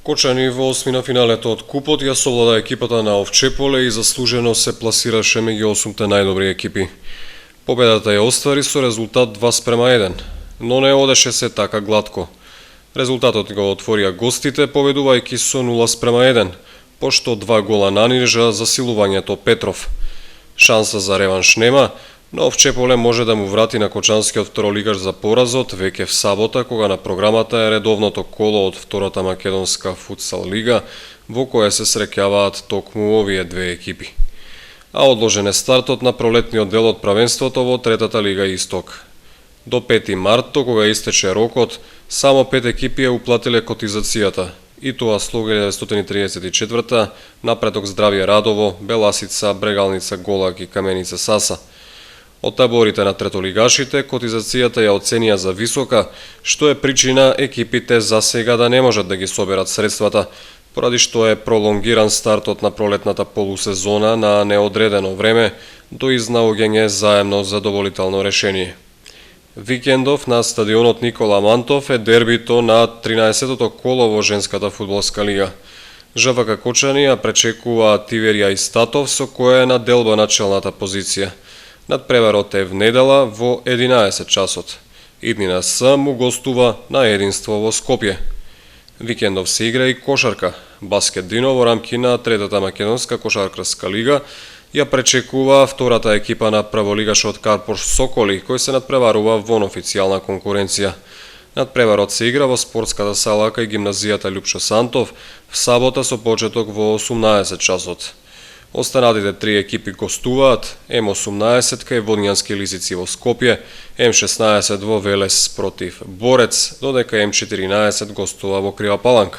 Кочани во осмина финалето од купот ја совлада екипата на Овчеполе и заслужено се пласираше меѓу 8 најдобри екипи. Победата ја оствари со резултат 2:1, но не одеше се така глатко. Резултатот го отворија гостите, победувајќи со 0:1, пошто 2 гола нанижа засилувањето Петров. Шанса за реванш нема, но Овчеполе може да му врати на кочанскиот второлигаш за поразот веќе в сабота, кога на програмата е редовното коло од втората македонска футсал лига, во која се среќаваат токму овие две екипи. А одложен е стартот на пролетниот дел од правенството во третата лига Исток. До 5 март, кога истече рокот, само 5 екипи ја уплатиле котизацијата, и тоа со 1934, Напредок Здравје Радово, Беласица, Брегалница Голак и Каменица Саса. Од таборите на третолигашите, котизацијата ја оценија за висока, што е причина екипите за сега да не можат да ги соберат средствата, поради што е пролонгиран стартот на пролетната полусезона на неодредено време до изнаоѓање заемно задоволително решение. Викендов на стадионот Никола Мантов е дербито на 13-тото коло во женската фудбалска лига. ЖВК Кочани ја пречекува Тиверија и Статов, со која е на делба на челната позиција. Надпреварот е в недела во 11 часот. Иднина С му гостува на Единство во Скопје. Викендов се игра и кошарка. Баскет Дино во рамки на третата македонска кошаркарска лига ја пречекува втората екипа на прволигашот Карпош Соколи, кој се надпреварува во официјална конкуренција. Надпреварот се игра во спортската сала кај гимназијата Лјупчо Сантов в сабота со почеток во 18 часот. Останатите три екипи гостуваат: М18 кај Водњански Лисици во Скопје, М16 во Велес против Борец, додека М14 гостува во Крива Паланка.